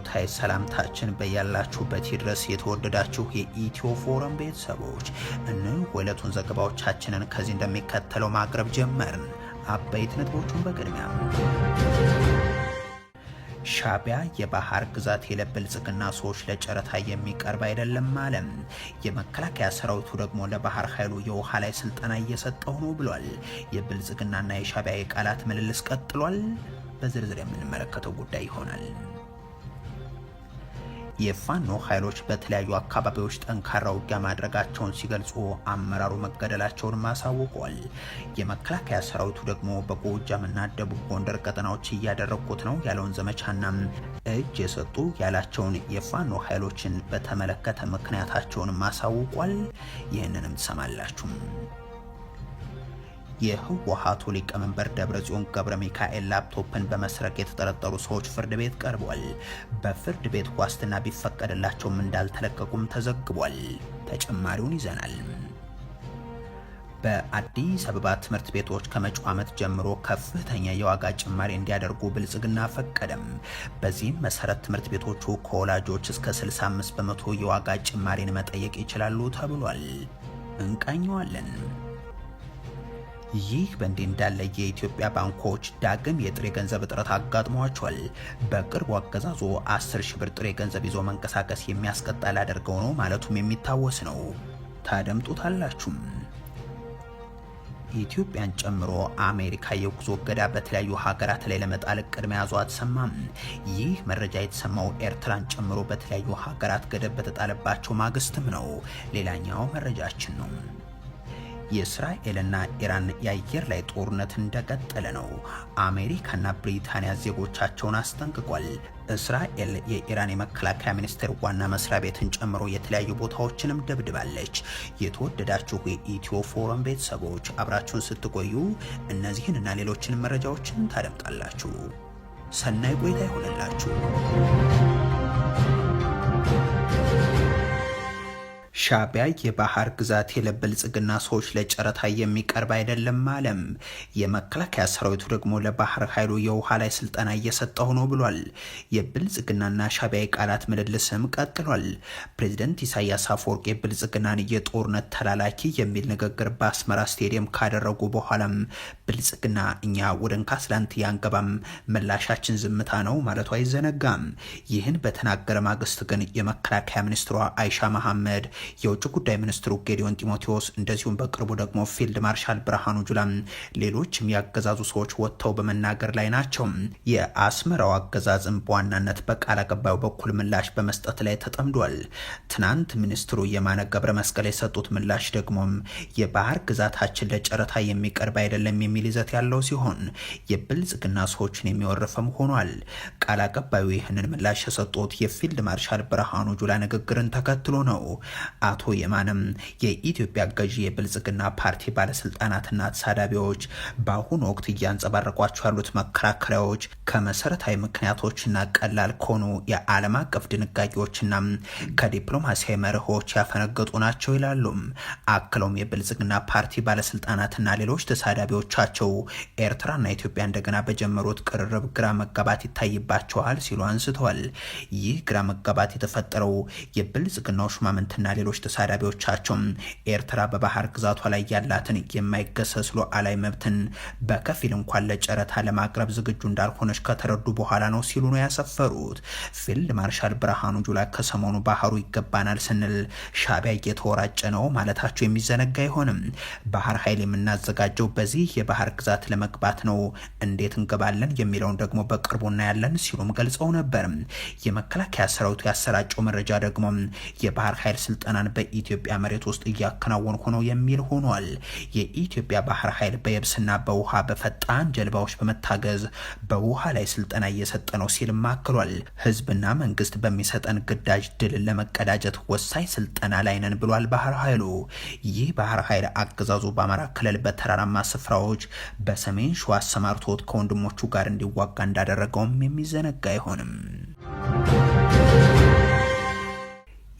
አክብሮታዊ ሰላምታችን በያላችሁበት ይድረስ። የተወደዳችሁ የኢትዮ ፎረም ቤተሰቦች ዕለቱን ዘገባዎቻችንን ከዚህ እንደሚከተለው ማቅረብ ጀመርን። አበይት ነጥቦቹን በቅድሚያ ሻዕቢያ የባህር ግዛት የለብልጽግና ሰዎች ለጨረታ የሚቀርብ አይደለም አለም። የመከላከያ ሰራዊቱ ደግሞ ለባህር ኃይሉ የውሃ ላይ ስልጠና እየሰጠው ነው ብሏል። የብልጽግናና የሻዕቢያ የቃላት ምልልስ ቀጥሏል። በዝርዝር የምንመለከተው ጉዳይ ይሆናል። የፋኖ ኃይሎች በተለያዩ አካባቢዎች ጠንካራ ውጊያ ማድረጋቸውን ሲገልጹ አመራሩ መገደላቸውን ማሳወቋል። የመከላከያ ሰራዊቱ ደግሞ በጎጃምና ደቡብ ጎንደር ቀጠናዎች እያደረጉት ነው ያለውን ዘመቻና እጅ የሰጡ ያላቸውን የፋኖ ኃይሎችን በተመለከተ ምክንያታቸውን ማሳወቋል። ይህንንም ትሰማላችሁ። የህወሓቱ ሊቀመንበር ደብረጽዮን ገብረ ሚካኤል ላፕቶፕን በመስረቅ የተጠረጠሩ ሰዎች ፍርድ ቤት ቀርቧል። በፍርድ ቤት ዋስትና ቢፈቀድላቸውም እንዳልተለቀቁም ተዘግቧል። ተጨማሪውን ይዘናል። በአዲስ አበባ ትምህርት ቤቶች ከመጪው ዓመት ጀምሮ ከፍተኛ የዋጋ ጭማሪ እንዲያደርጉ ብልጽግና ፈቀደም። በዚህም መሰረት ትምህርት ቤቶቹ ከወላጆች እስከ 65 በመቶ የዋጋ ጭማሪን መጠየቅ ይችላሉ ተብሏል። እንቃኘዋለን። ይህ በእንዲህ እንዳለ የኢትዮጵያ ባንኮች ዳግም የጥሬ ገንዘብ እጥረት አጋጥሟቸዋል። በቅርቡ አገዛዙ 10 ሺህ ብር ጥሬ ገንዘብ ይዞ መንቀሳቀስ የሚያስቀጣ ላደርገው ነው ማለቱም የሚታወስ ነው። ታደምጡታላችሁም። ኢትዮጵያን ጨምሮ አሜሪካ የጉዞ እገዳ በተለያዩ ሀገራት ላይ ለመጣል እቅድ መያዟ ተሰማም። ይህ መረጃ የተሰማው ኤርትራን ጨምሮ በተለያዩ ሀገራት ገደብ በተጣለባቸው ማግስትም ነው። ሌላኛው መረጃችን ነው። የእስራኤልና ኢራን የአየር ላይ ጦርነት እንደቀጠለ ነው። አሜሪካና ብሪታንያ ዜጎቻቸውን አስጠንቅቋል። እስራኤል የኢራን የመከላከያ ሚኒስቴር ዋና መስሪያ ቤትን ጨምሮ የተለያዩ ቦታዎችንም ደብድባለች። የተወደዳችሁ የኢትዮ ፎረም ቤተሰቦች አብራችሁን ስትቆዩ እነዚህንና ሌሎችንም መረጃዎችን ታደምጣላችሁ። ሰናይ ቆይታ ይሆንላችሁ። ሻዕቢያ የባህር ግዛት የለብልጽግና ሰዎች ለጨረታ የሚቀርብ አይደለም አለም። የመከላከያ ሰራዊቱ ደግሞ ለባህር ኃይሉ የውሃ ላይ ስልጠና እየሰጠው ነው ብሏል። የብልጽግናና ሻዕቢያ የቃላት ምልልስም ቀጥሏል። ፕሬዝደንት ኢሳያስ አፈወርቂ የብልጽግናን የጦርነት ተላላኪ የሚል ንግግር በአስመራ ስቴዲየም ካደረጉ በኋላም ብልጽግና እኛ ወደ እንካስላንት ያንገባም ምላሻችን ዝምታ ነው ማለቱ አይዘነጋም። ይህን በተናገረ ማግስት ግን የመከላከያ ሚኒስትሯ አይሻ መሐመድ፣ የውጭ ጉዳይ ሚኒስትሩ ጌዲዮን ጢሞቴዎስ እንደዚሁም በቅርቡ ደግሞ ፊልድ ማርሻል ብርሃኑ ጁላ ሌሎችም ያገዛዙ ሰዎች ወጥተው በመናገር ላይ ናቸው። የአስመራው አገዛዝም በዋናነት በቃል አቀባዩ በኩል ምላሽ በመስጠት ላይ ተጠምዷል። ትናንት ሚኒስትሩ የማነ ገብረ መስቀል የሰጡት ምላሽ ደግሞ የባህር ግዛታችን ለጨረታ የሚቀርብ አይደለም የሚል ይዘት ያለው ሲሆን የብልጽግና ሰዎችን የሚወርፍም ሆኗል። ቃል አቀባዩ ይህንን ምላሽ የሰጡት የፊልድ ማርሻል ብርሃኑ ጁላ ንግግርን ተከትሎ ነው። አቶ የማነም የኢትዮጵያ ገዢ የብልጽግና ፓርቲ ባለስልጣናትና ተሳዳቢዎች በአሁኑ ወቅት እያንጸባረቋቸው ያሉት መከራከሪያዎች ከመሰረታዊ ምክንያቶችና ቀላል ከሆኑ የዓለም አቀፍ ድንጋጌዎችና ከዲፕሎማሲያዊ መርሆች ያፈነገጡ ናቸው ይላሉ። አክለውም የብልጽግና ፓርቲ ባለስልጣናትና ሌሎች ተሳዳቢዎቻቸው ኤርትራና ኢትዮጵያ እንደገና በጀመሩት ቅርርብ ግራ መጋባት ይታይባቸዋል ሲሉ አንስተዋል። ይህ ግራ መጋባት የተፈጠረው የብልጽግናው ሹማምንትና ሌሎች ተሳዳቢዎቻቸው ኤርትራ በባህር ግዛቷ ላይ ያላትን የማይገሰስ ሉዓላዊ መብትን በከፊል እንኳን ለጨረታ ለማቅረብ ዝግጁ እንዳልሆነች ከተረዱ በኋላ ነው ሲሉ ነው ያሰፈሩት። ፊልድ ማርሻል ብርሃኑ ጁላ ከሰሞኑ ባህሩ ይገባናል ስንል ሻዕቢያ እየተወራጨ ነው ማለታቸው የሚዘነጋ አይሆንም። ባህር ኃይል የምናዘጋጀው በዚህ የባህር ግዛት ለመግባት ነው፣ እንዴት እንገባለን የሚለውን ደግሞ በቅርቡ እናያለን ሲሉም ገልጸው ነበር። የመከላከያ ሰራዊቱ ያሰራጨው መረጃ ደግሞ የባህር ኃይል ስልጠናን በኢትዮጵያ መሬት ውስጥ እያከናወኑ ሆነው የሚል ሆኗል። የኢትዮጵያ ባህር ኃይል በየብስና በውሃ በፈጣን ጀልባዎች በመታገዝ በውሃ ላይ ስልጠና እየሰጠ ነው ሲል ማክሏል። ህዝብና መንግስት በሚሰጠን ግዳጅ ድል ለመቀዳጀት ወሳኝ ስልጠና ላይ ነን ብሏል ባህር ኃይሉ። ይህ ባህር ኃይል አገዛዙ በአማራ ክልል በተራራማ ስፍራዎች በሰሜን ሸዋ አሰማርቶት ከወንድሞቹ ጋር እንዲዋጋ እንዳደረገውም የሚዘነጋ አይሆንም።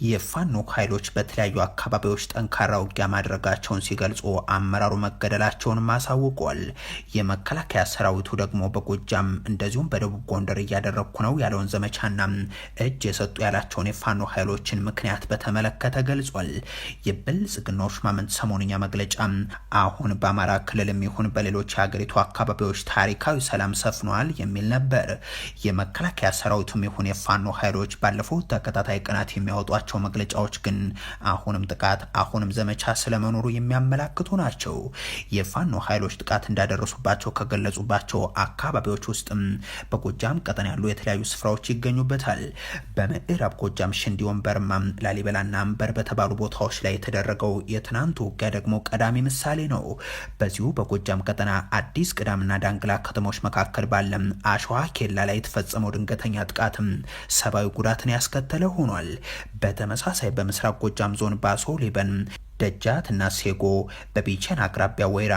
የፋኖ ኃይሎች በተለያዩ አካባቢዎች ጠንካራ ውጊያ ማድረጋቸውን ሲገልጹ አመራሩ መገደላቸውን አሳውቋል። የመከላከያ ሰራዊቱ ደግሞ በጎጃም እንደዚሁም በደቡብ ጎንደር እያደረግኩ ነው ያለውን ዘመቻና እጅ የሰጡ ያላቸውን የፋኖ ኃይሎችን ምክንያት በተመለከተ ገልጿል። የብልጽግናው ሹማምንት ሰሞንኛ መግለጫ አሁን በአማራ ክልልም ይሁን በሌሎች የሀገሪቱ አካባቢዎች ታሪካዊ ሰላም ሰፍኗል የሚል ነበር። የመከላከያ ሰራዊቱም ይሁን የፋኖ ኃይሎች ባለፉት ተከታታይ ቀናት የሚያወጧቸው መግለጫዎች ግን አሁንም ጥቃት አሁንም ዘመቻ ስለመኖሩ የሚያመላክቱ ናቸው። የፋኖ ኃይሎች ጥቃት እንዳደረሱባቸው ከገለጹባቸው አካባቢዎች ውስጥም በጎጃም ቀጠና ያሉ የተለያዩ ስፍራዎች ይገኙበታል። በምዕራብ ጎጃም ሽንዲ ወንበርማ፣ ላሊበላና አንበር በተባሉ ቦታዎች ላይ የተደረገው የትናንቱ ውጊያ ደግሞ ቀዳሚ ምሳሌ ነው። በዚሁ በጎጃም ቀጠና አዲስ ቅዳምና ዳንግላ ከተሞች መካከል ባለም አሸዋ ኬላ ላይ የተፈጸመው ድንገተኛ ጥቃትም ሰብአዊ ጉዳትን ያስከተለ ሆኗል። በተመሳሳይ በምስራቅ ጎጃም ዞን ባሶ ሊበን ደጃት እና ሴጎ፣ በቢቸን አቅራቢያ ወይራ፣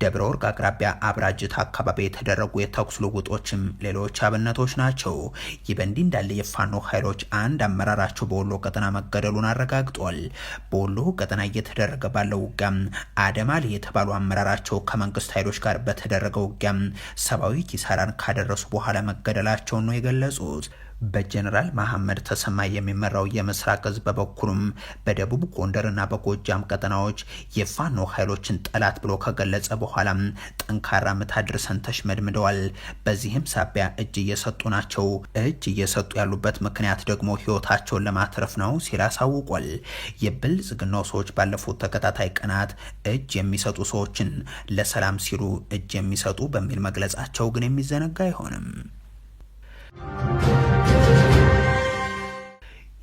ደብረ ወርቅ አቅራቢያ አብራጅት አካባቢ የተደረጉ የተኩስ ልውውጦችም ሌሎች አብነቶች ናቸው። ይህ በእንዲህ እንዳለ የፋኖ ኃይሎች አንድ አመራራቸው በወሎ ቀጠና መገደሉን አረጋግጧል። በወሎ ቀጠና እየተደረገ ባለው ውጊያም አደማሊ የተባሉ አመራራቸው ከመንግስት ኃይሎች ጋር በተደረገው ውጊያም ሰብአዊ ኪሳራን ካደረሱ በኋላ መገደላቸውን ነው የገለጹት። በጀነራል መሐመድ ተሰማ የሚመራው የምስራቅ እዝ በበኩሉም በደቡብ ጎንደርና በጎጃም ቀጠናዎች የፋኖ ኃይሎችን ጠላት ብሎ ከገለጸ በኋላ ጠንካራ ምት አድርሰን ተሽመድምደዋል። በዚህም ሳቢያ እጅ እየሰጡ ናቸው። እጅ እየሰጡ ያሉበት ምክንያት ደግሞ ህይወታቸውን ለማትረፍ ነው ሲል አሳውቋል። የብልጽግናው ሰዎች ባለፉት ተከታታይ ቀናት እጅ የሚሰጡ ሰዎችን ለሰላም ሲሉ እጅ የሚሰጡ በሚል መግለጻቸው ግን የሚዘነጋ አይሆንም።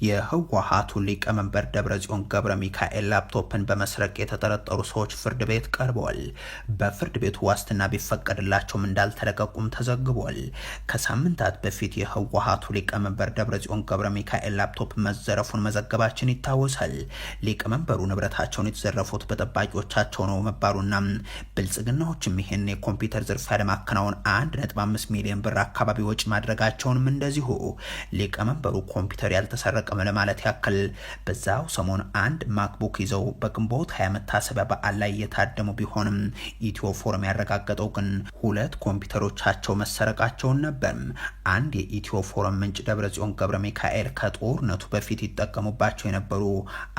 የህወሓቱ ሊቀመንበር ደብረጽዮን ገብረ ሚካኤል ላፕቶፕን በመስረቅ የተጠረጠሩ ሰዎች ፍርድ ቤት ቀርበዋል። በፍርድ ቤቱ ዋስትና ቢፈቀድላቸውም እንዳልተለቀቁም ተዘግቧል። ከሳምንታት በፊት የህወሓቱ ሊቀመንበር ደብረጽዮን ገብረ ሚካኤል ላፕቶፕ መዘረፉን መዘገባችን ይታወሳል። ሊቀመንበሩ ንብረታቸውን የተዘረፉት በጠባቂዎቻቸው ነው መባሉና ብልጽግናዎችም ይህን የኮምፒውተር ዝርፊያ ለማከናወን 1.5 ሚሊዮን ብር አካባቢ ወጪ ማድረጋቸውንም እንደዚሁ ሊቀመንበሩ ኮምፒውተር ያልተሰረቀ ለማለት ያክል በዛው ሰሞን አንድ ማክቡክ ይዘው በግንቦት 20 መታሰቢያ በዓል ላይ የታደሙ ቢሆንም ኢትዮ ፎረም ያረጋገጠው ግን 2 ኮምፒውተሮቻቸው መሰረቃቸውን ነበር። አንድ የኢትዮ ፎረም ምንጭ ደብረጽዮን ገብረ ሚካኤል ከጦርነቱ በፊት ይጠቀሙባቸው የነበሩ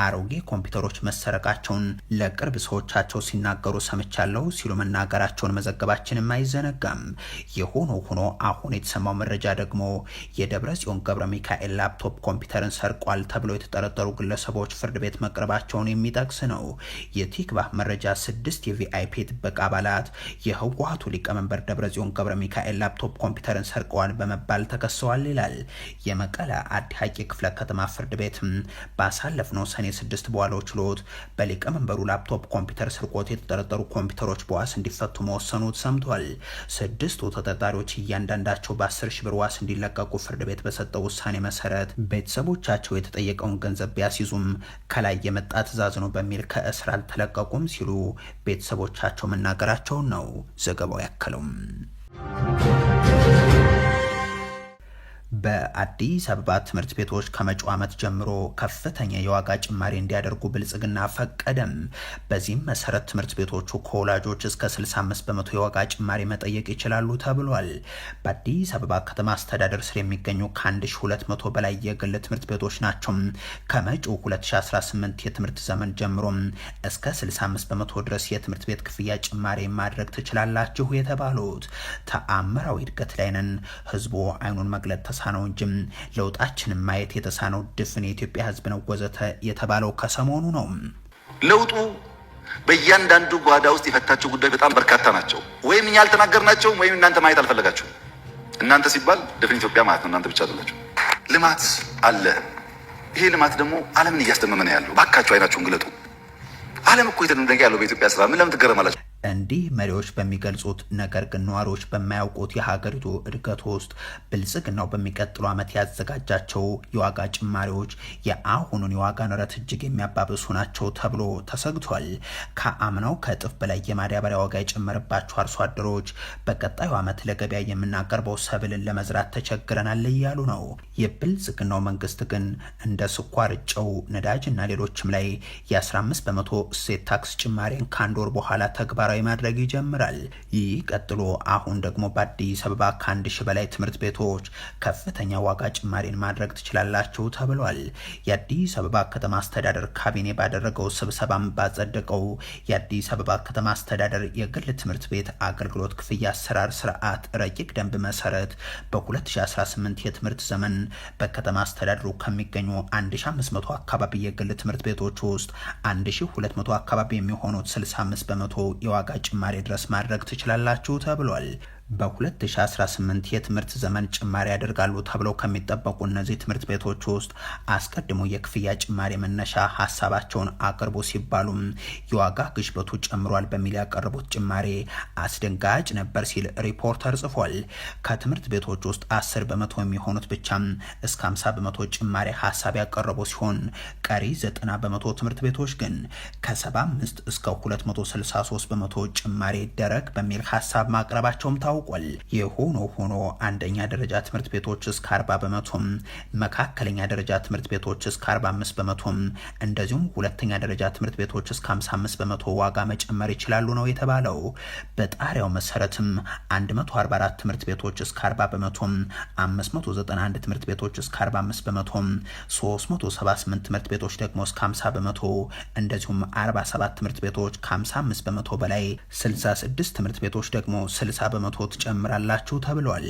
አሮጌ ኮምፒውተሮች መሰረቃቸውን ለቅርብ ሰዎቻቸው ሲናገሩ ሰምቻለሁ ሲሉ መናገራቸውን መዘገባችንም አይዘነጋም። የሆኖ ሆኖ አሁን የተሰማው መረጃ ደግሞ የደብረጽዮን ገብረ ሚካኤል ላፕቶፕ ኮምፒውተርን ሰርቋል ተብለው የተጠረጠሩ ግለሰቦች ፍርድ ቤት መቅረባቸውን የሚጠቅስ ነው። የቲክባህ መረጃ 6 የቪአይፒ ጥበቃ አባላት የህወሓቱ ሊቀመንበር ደብረጽዮን ገብረ ሚካኤል ላፕቶፕ ኮምፒውተርን ሰርቀዋል በመባል ተከሰዋል ይላል። የመቀለ አዲ ሐቂ ክፍለ ከተማ ፍርድ ቤት ባሳለፍነው ሰኔ 6 በዋለው ችሎት በሊቀመንበሩ ላፕቶፕ ኮምፒውተር ስርቆት የተጠረጠሩ ኮምፒውተሮች በዋስ እንዲፈቱ መወሰኑ ሰምቷል። 6ቱ ተጠርጣሪዎች እያንዳንዳቸው በ10 ሺህ ብር ዋስ እንዲለቀቁ ፍርድ ቤት በሰጠው ውሳኔ መሰረት ቤተሰቦቻቸው የተጠየቀውን ገንዘብ ቢያስይዙም ከላይ የመጣ ትዕዛዝ ነው በሚል ከእስር አልተለቀቁም ሲሉ ቤተሰቦቻቸው መናገራቸውን ነው ዘገባው ያከለው። በአዲስ አበባ ትምህርት ቤቶች ከመጪው ዓመት ጀምሮ ከፍተኛ የዋጋ ጭማሪ እንዲያደርጉ ብልጽግና ፈቀደም። በዚህም መሰረት ትምህርት ቤቶቹ ከወላጆች እስከ 65 በመቶ የዋጋ ጭማሪ መጠየቅ ይችላሉ ተብሏል። በአዲስ አበባ ከተማ አስተዳደር ስር የሚገኙ ከ1200 በላይ የግል ትምህርት ቤቶች ናቸው ከመጪው 2018 የትምህርት ዘመን ጀምሮ እስከ 65 በመቶ ድረስ የትምህርት ቤት ክፍያ ጭማሪ ማድረግ ትችላላችሁ የተባሉት። ተአምራዊ እድገት ላይ ነን፣ ህዝቡ አይኑን መግለጥ ተሳነው እንጂ ለውጣችንን ማየት የተሳነው ድፍን የኢትዮጵያ ህዝብ ነው ወዘተ የተባለው ከሰሞኑ ነው። ለውጡ በእያንዳንዱ ጓዳ ውስጥ የፈታቸው ጉዳይ በጣም በርካታ ናቸው። ወይም እኛ አልተናገርናቸውም ወይም እናንተ ማየት አልፈለጋችሁም። እናንተ ሲባል ድፍን ኢትዮጵያ ማለት ነው። እናንተ ብቻ አይደላችሁ። ልማት አለ። ይሄ ልማት ደግሞ ዓለምን እያስደመመ ነው ያለው። ባካችሁ አይናችሁን ግለጡ። ዓለም እኮ የተደነቀ ያለው በኢትዮጵያ ስራ ምን ለምን ትገረማላችሁ? እንዲህ መሪዎች በሚገልጹት ነገር ግን ነዋሪዎች በማያውቁት የሀገሪቱ እድገት ውስጥ ብልጽግናው በሚቀጥሉ ዓመት ያዘጋጃቸው የዋጋ ጭማሪዎች የአሁኑን የዋጋ ንረት እጅግ የሚያባብሱ ናቸው ተብሎ ተሰግቷል። ከአምናው ከእጥፍ በላይ የማዳበሪያ ዋጋ የጨመረባቸው አርሶ አደሮች በቀጣዩ ዓመት ለገበያ የምናቀርበው ሰብልን ለመዝራት ተቸግረናል እያሉ ነው። የብልጽግናው መንግስት ግን እንደ ስኳር፣ ጨው፣ ነዳጅ እና ሌሎችም ላይ የ15 በመቶ እሴት ታክስ ጭማሪን ከአንድ ወር በኋላ ተግባራዊ ማድረግ ይጀምራል። ይህ ቀጥሎ አሁን ደግሞ በአዲስ አበባ ከ1000 በላይ ትምህርት ቤቶች ከፍተኛ ዋጋ ጭማሪን ማድረግ ትችላላችሁ ተብሏል። የአዲስ አበባ ከተማ አስተዳደር ካቢኔ ባደረገው ስብሰባም ባጸደቀው የአዲስ አበባ ከተማ አስተዳደር የግል ትምህርት ቤት አገልግሎት ክፍያ አሰራር ስርዓት ረቂቅ ደንብ መሰረት በ2018 የትምህርት ዘመን በከተማ አስተዳደሩ ከሚገኙ 1500 አካባቢ የግል ትምህርት ቤቶች ውስጥ 1200 አካባቢ የሚሆኑት 65 በመቶ የዋጋ ጭማሪ ድረስ ማድረግ ትችላላችሁ ተብሏል። በ2018 የትምህርት ዘመን ጭማሪ ያደርጋሉ ተብለው ከሚጠበቁ እነዚህ ትምህርት ቤቶች ውስጥ አስቀድሞ የክፍያ ጭማሪ መነሻ ሀሳባቸውን አቅርቡ ሲባሉም የዋጋ ግሽበቱ ጨምሯል በሚል ያቀረቡት ጭማሪ አስደንጋጭ ነበር ሲል ሪፖርተር ጽፏል። ከትምህርት ቤቶች ውስጥ 10 በመቶ የሚሆኑት ብቻም እስከ 50 በመቶ ጭማሪ ሀሳብ ያቀረቡ ሲሆን ቀሪ 90 በመቶ ትምህርት ቤቶች ግን ከ75 እስከ 263 በመቶ ጭማሪ ደረግ በሚል ሀሳብ ማቅረባቸውም ታውቋል። የሆኖ ሆኖ አንደኛ ደረጃ ትምህርት ቤቶች እስከ 40 በመቶ፣ መካከለኛ ደረጃ ትምህርት ቤቶች እስከ 45 በመቶ እንደዚሁም ሁለተኛ ደረጃ ትምህርት ቤቶች እስከ 55 በመቶ ዋጋ መጨመር ይችላሉ ነው የተባለው። በጣሪያው መሰረትም 144 ትምህርት ቤቶች እስከ 40 በመቶ፣ 591 ትምህርት ቤቶች እስከ 45 በመቶ፣ 378 ትምህርት ቤቶች ደግሞ እስከ 50 በመቶ እንደዚሁም 47 ትምህርት ቤቶች ከ55 በመቶ በላይ፣ 66 ትምህርት ቤቶች ደግሞ 60 በመቶ ትጨምራላችሁ ተብሏል።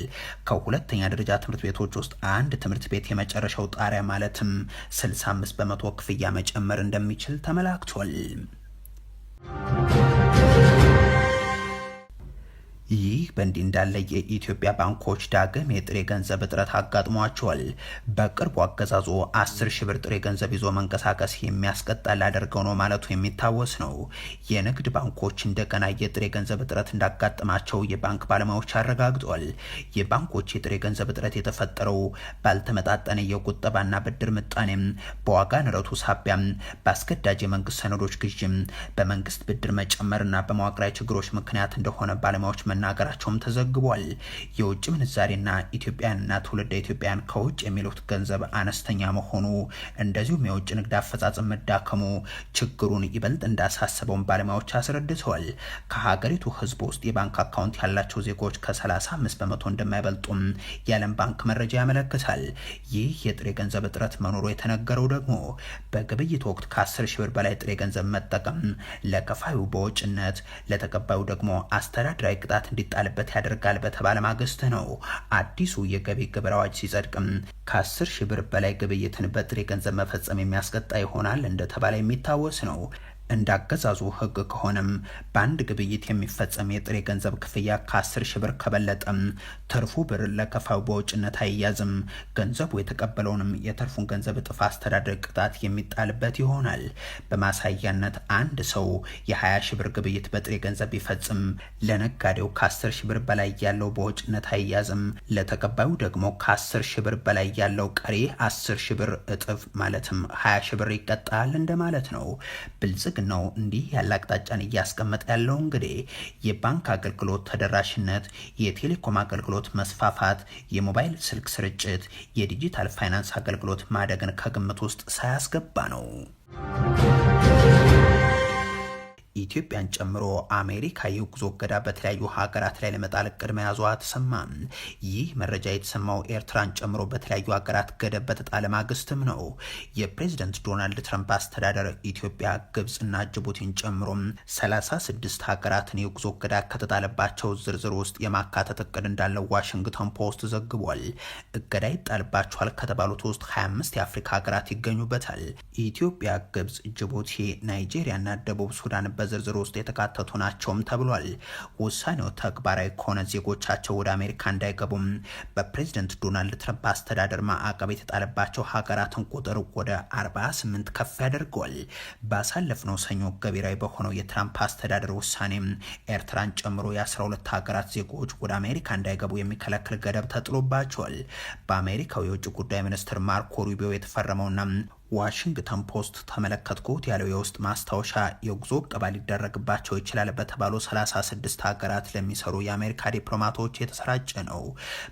ከሁለተኛ ደረጃ ትምህርት ቤቶች ውስጥ አንድ ትምህርት ቤት የመጨረሻው ጣሪያ ማለትም 65 በመቶ ክፍያ መጨመር እንደሚችል ተመላክቷል። ይህ በእንዲህ እንዳለ የኢትዮጵያ ባንኮች ዳግም የጥሬ ገንዘብ እጥረት አጋጥሟቸዋል። በቅርቡ አገዛዙ 10 ሺህ ብር ጥሬ ገንዘብ ይዞ መንቀሳቀስ የሚያስቀጣ ላደርገው ነው ማለቱ የሚታወስ ነው። የንግድ ባንኮች እንደገና የጥሬ ገንዘብ እጥረት እንዳጋጠማቸው የባንክ ባለሙያዎች አረጋግጧል። የባንኮች የጥሬ ገንዘብ እጥረት የተፈጠረው ባልተመጣጠነ የቁጠባና ብድር ምጣኔም፣ በዋጋ ንረቱ ሳቢያም፣ በአስገዳጅ የመንግስት ሰነዶች ግዥም፣ በመንግስት ብድር መጨመርና በመዋቅራዊ ችግሮች ምክንያት እንደሆነ ባለሙያዎች መናገራቸውም ተዘግቧል። የውጭ ምንዛሬና ኢትዮጵያንና ትውልደ ኢትዮጵያን ከውጭ የሚሉት ገንዘብ አነስተኛ መሆኑ እንደዚሁም የውጭ ንግድ አፈጻጸም መዳከሙ ችግሩን ይበልጥ እንዳሳሰበውን ባለሙያዎች አስረድተዋል። ከሀገሪቱ ህዝብ ውስጥ የባንክ አካውንት ያላቸው ዜጎች ከ35 በመቶ እንደማይበልጡም የዓለም ባንክ መረጃ ያመለክታል። ይህ የጥሬ ገንዘብ እጥረት መኖሩ የተነገረው ደግሞ በግብይት ወቅት ከ10 ሺህ ብር በላይ ጥሬ ገንዘብ መጠቀም ለከፋዩ በውጭነት ለተቀባዩ ደግሞ አስተዳደራዊ ቅጣት እንዲጣልበት ያደርጋል በተባለ ማግስት ነው። አዲሱ የገቢ ግብር አዋጅ ሲጸድቅም ከ10 ሺህ ብር በላይ ግብይትን በጥሬ ገንዘብ መፈጸም የሚያስቀጣ ይሆናል እንደተባለ የሚታወስ ነው። እንዳገዛዙ ህግ ከሆነም በአንድ ግብይት የሚፈጸም የጥሬ ገንዘብ ክፍያ ከ10 ሺህ ብር ከበለጠም ትርፉ ብር ለከፋዩ በውጭነት አይያዝም። ገንዘቡ የተቀበለውንም የተርፉን ገንዘብ እጥፍ አስተዳደር ቅጣት የሚጣልበት ይሆናል። በማሳያነት አንድ ሰው የ20 ሺህ ብር ግብይት በጥሬ ገንዘብ ቢፈጽም ለነጋዴው ከ10 ሺህ ብር በላይ ያለው በውጭነት አይያዝም። ለተቀባዩ ደግሞ ከ10 ሺህ ብር በላይ ያለው ቀሪ 10 ሺህ ብር እጥፍ ማለትም 20 ሺህ ብር ይቀጣል እንደማለት ነው። ነው እንዲህ ያለ አቅጣጫን እያስቀመጠ ያለው እንግዲህ የባንክ አገልግሎት ተደራሽነት፣ የቴሌኮም አገልግሎት መስፋፋት፣ የሞባይል ስልክ ስርጭት፣ የዲጂታል ፋይናንስ አገልግሎት ማደግን ከግምት ውስጥ ሳያስገባ ነው። ኢትዮጵያን ጨምሮ አሜሪካ የጉዞ እገዳ በተለያዩ ሀገራት ላይ ለመጣል እቅድ መያዟ ተሰማ። ይህ መረጃ የተሰማው ኤርትራን ጨምሮ በተለያዩ ሀገራት ገደብ በተጣለ ማግስትም ነው። የፕሬዝደንት ዶናልድ ትራምፕ አስተዳደር ኢትዮጵያ፣ ግብጽና ጅቡቲን ጨምሮ 36 ሀገራትን የጉዞ እገዳ ከተጣለባቸው ዝርዝር ውስጥ የማካተት እቅድ እንዳለው ዋሽንግተን ፖስት ዘግቧል። እገዳ ይጣልባቸዋል ከተባሉት ውስጥ 25 የአፍሪካ ሀገራት ይገኙበታል። ኢትዮጵያ፣ ግብጽ፣ ጅቡቲ፣ ናይጄሪያና ደቡብ ሱዳን ዝርዝር ውስጥ የተካተቱ ናቸውም ተብሏል። ውሳኔው ተግባራዊ ከሆነ ዜጎቻቸው ወደ አሜሪካ እንዳይገቡም በፕሬዝደንት ዶናልድ ትራምፕ አስተዳደር ማዕቀብ የተጣለባቸው ሀገራትን ቁጥር ወደ 48 ከፍ ያደርገዋል። ባሳለፍነው ሰኞ ገቢራዊ በሆነው የትራምፕ አስተዳደር ውሳኔም ኤርትራን ጨምሮ የ12 ሀገራት ዜጎች ወደ አሜሪካ እንዳይገቡ የሚከለክል ገደብ ተጥሎባቸዋል። በአሜሪካው የውጭ ጉዳይ ሚኒስትር ማርኮ ሩቢዮ የተፈረመውና ዋሽንግተን ፖስት ተመለከትኩት ያለው የውስጥ ማስታወሻ የጉዞ እቀባ ሊደረግባቸው ይችላል በተባሉ 36 ሀገራት ለሚሰሩ የአሜሪካ ዲፕሎማቶች የተሰራጨ ነው።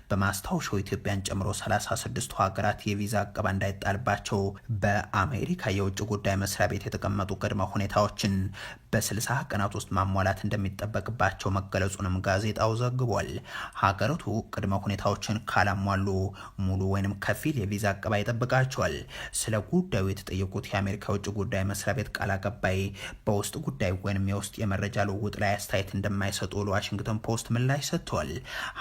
በማስታወሻው ኢትዮጵያን ጨምሮ 36ቱ ሀገራት የቪዛ እቀባ እንዳይጣልባቸው በአሜሪካ የውጭ ጉዳይ መስሪያ ቤት የተቀመጡ ቅድመ ሁኔታዎችን በ60 ቀናት ውስጥ ማሟላት እንደሚጠበቅባቸው መገለጹንም ጋዜጣው ዘግቧል። ሀገራቱ ቅድመ ሁኔታዎችን ካላሟሉ ሙሉ ወይንም ከፊል የቪዛ እቀባ ይጠብቃቸዋል። ስለ ጉዳዩ የተጠየቁት የአሜሪካ ውጭ ጉዳይ መስሪያ ቤት ቃል አቀባይ በውስጥ ጉዳይ ወይም የውስጥ የመረጃ ልውውጥ ላይ አስተያየት እንደማይሰጡ ለዋሽንግተን ፖስት ምላሽ ሰጥተዋል።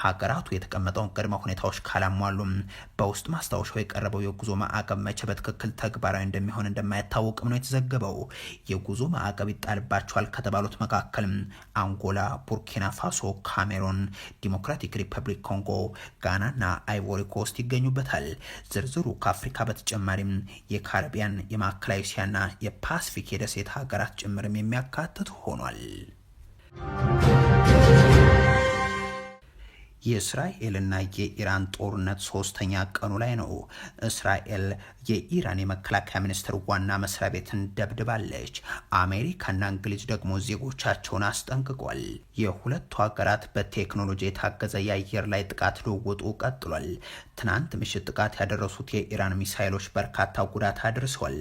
ሀገራቱ የተቀመጠውን ቅድመ ሁኔታዎች ካላሟሉም በውስጥ ማስታወሻው የቀረበው የጉዞ ማዕቀብ መቼ በትክክል ተግባራዊ እንደሚሆን እንደማይታወቅም ነው የተዘገበው። የጉዞ ማዕቀብ ይጣልባቸዋል ከተባሉት መካከል አንጎላ፣ ቡርኪና ፋሶ፣ ካሜሩን፣ ዲሞክራቲክ ሪፐብሊክ ኮንጎ፣ ጋናና አይቮሪ ኮስት ይገኙበታል። ዝርዝሩ ከአፍሪካ በተጨማሪም የካሪቢያን፣ የማዕከላዊ እስያና የፓሲፊክ የደሴት ሀገራት ጭምርም የሚያካትት ሆኗል። የእስራኤልና የኢራን ጦርነት 3ኛ ቀኑ ላይ ነው። እስራኤል የኢራን የመከላከያ ሚኒስትር ዋና መስሪያ ቤትን ደብድባለች። አሜሪካና እንግሊዝ ደግሞ ዜጎቻቸውን አስጠንቅቋል። የሁለቱ ሀገራት በቴክኖሎጂ የታገዘ የአየር ላይ ጥቃት ልውውጡ ቀጥሏል። ትናንት ምሽት ጥቃት ያደረሱት የኢራን ሚሳይሎች በርካታ ጉዳት አድርሰዋል።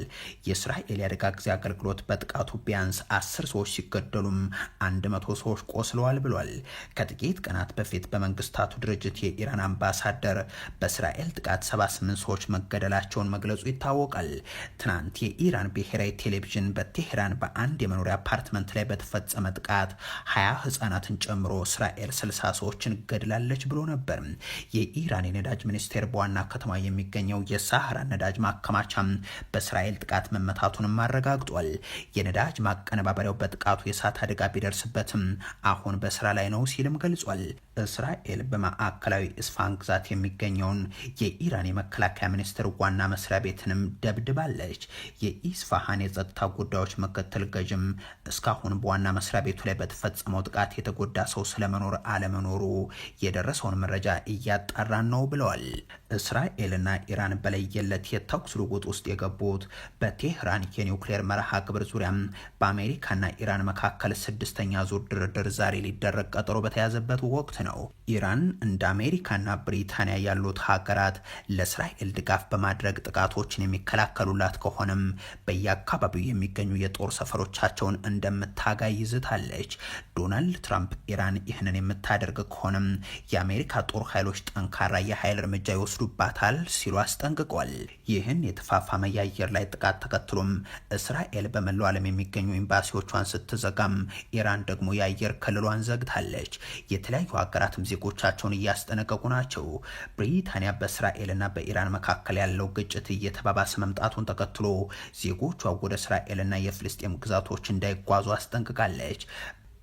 የእስራኤል የአደጋ ጊዜ አገልግሎት በጥቃቱ ቢያንስ 10 ሰዎች ሲገደሉም 100 ሰዎች ቆስለዋል ብሏል። ከጥቂት ቀናት በፊት በመንግስታቱ ድርጅት የኢራን አምባሳደር በእስራኤል ጥቃት 78 ሰዎች መገደላቸውን መግለጹ ይታወቃል። ትናንት የኢራን ብሔራዊ ቴሌቪዥን በቴህራን በአንድ የመኖሪያ አፓርትመንት ላይ በተፈጸመ ጥቃት 20 ህጻናትን ጨምሮ እስራኤል 60 ሰዎችን ገድላለች ብሎ ነበር። የኢራን የነዳጅ ሚኒስቴር በዋና ከተማ የሚገኘው የሳህራ ነዳጅ ማከማቻም በእስራኤል ጥቃት መመታቱንም አረጋግጧል። የነዳጅ ማቀነባበሪያው በጥቃቱ የእሳት አደጋ ቢደርስበትም አሁን በስራ ላይ ነው ሲልም ገልጿል። እስራኤል በማዕከላዊ እስፋን ግዛት የሚገኘውን የኢራን የመከላከያ ሚኒስቴር ዋና መስሪያ ቤትንም ደብድባለች። የኢስፋሃን የጸጥታ ጉዳዮች ምክትል ገዥም እስካሁን በዋና መስሪያ ቤቱ ላይ በተፈጸመው ጥቃት የተጎዳ ሰው ስለመኖር አለመኖሩ የደረሰውን መረጃ እያጣራን ነው ብለዋል። እስራኤልና ኢራን በለየለት የተኩስ ልውውጥ ውስጥ የገቡት በቴህራን የኒውክሌር መርሃ ግብር ዙሪያም በአሜሪካና ኢራን መካከል 6ኛ ዙር ድርድር ዛሬ ሊደረግ ቀጠሮ በተያዘበት ወቅት ነው። ኢራን እንደ አሜሪካና ብሪታንያ ያሉት ሀገራት ለእስራኤል ድጋፍ በማድረግ ጥቃቶችን የሚከላከሉላት ከሆነም በየአካባቢው የሚገኙ የጦር ሰፈሮቻቸውን እንደምታጋይ ይዝታለች። ዶናልድ ትራምፕ ኢራን ይህንን የምታደርግ ከሆነም የአሜሪካ ጦር ኃይሎች ጠንካራ የኃይል እርምጃ ይወስዱባታል ሲሉ አስጠንቅቋል። ይህን የተፋፋመ የአየር ላይ ጥቃት ተከትሎም እስራኤል በመላው ዓለም የሚገኙ ኤምባሲዎቿን ስትዘጋም ኢራን ደግሞ የአየር ክልሏን ዘግታለች። የተለያዩ ሀገራትም ዜጎቻቸውን እያስጠነቀቁ ናቸው። ብሪታንያ በእስራኤልና በኢራን መካከል ያለው ግጭት እየተባባሰ መምጣቱን ተከትሎ ዜጎቿ ወደ እስራኤልና የፍልስጤም ግዛቶች እንዳይጓዙ አስጠንቅቃለች።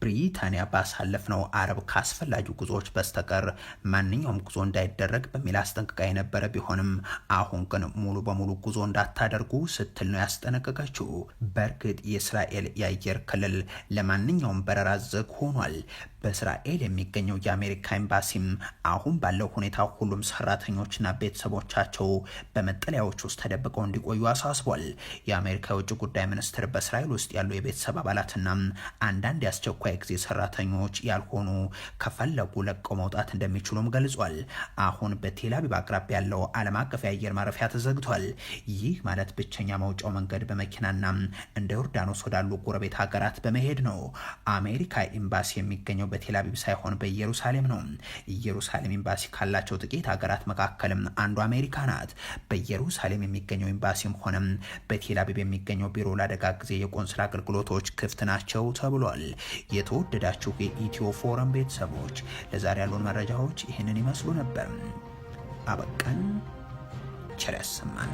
ብሪታንያ ባሳለፍነው አረብ ካስፈላጊ ጉዞዎች በስተቀር ማንኛውም ጉዞ እንዳይደረግ በሚል አስጠንቅቃ የነበረ ቢሆንም አሁን ግን ሙሉ በሙሉ ጉዞ እንዳታደርጉ ስትል ነው ያስጠነቀቀችው። በእርግጥ የእስራኤል የአየር ክልል ለማንኛውም በረራ ዝግ ሆኗል። በእስራኤል የሚገኘው የአሜሪካ ኤምባሲም አሁን ባለው ሁኔታ ሁሉም ሰራተኞችና ቤተሰቦቻቸው በመጠለያዎች ውስጥ ተደብቀው እንዲቆዩ አሳስቧል። የአሜሪካ የውጭ ጉዳይ ሚኒስትር በእስራኤል ውስጥ ያሉ የቤተሰብ አባላትና አንዳንድ የአስቸኳይ ጊዜ ሰራተኞች ያልሆኑ ከፈለጉ ለቀው መውጣት እንደሚችሉም ገልጿል። አሁን በቴል አቪቭ አቅራቢያ ያለው ዓለም አቀፍ የአየር ማረፊያ ተዘግቷል። ይህ ማለት ብቸኛ መውጫው መንገድ በመኪናና እንደ ዮርዳኖስ ወዳሉ ጎረቤት ሀገራት በመሄድ ነው። አሜሪካ ኤምባሲ የሚገኘው በቴል አቪቭ ሳይሆን በኢየሩሳሌም ነው። ኢየሩሳሌም ኤምባሲ ካላቸው ጥቂት ሀገራት መካከልም አንዱ አሜሪካ ናት። በኢየሩሳሌም የሚገኘው ኤምባሲም ሆነም በቴል አቪቭ የሚገኘው ቢሮ ለአደጋ ጊዜ የቆንስላ አገልግሎቶች ክፍት ናቸው ተብሏል። የተወደዳችሁ የኢትዮ ፎረም ቤተሰቦች ለዛሬ ያሉን መረጃዎች ይህንን ይመስሉ ነበር። አበቃን። ቸር ያሰማን።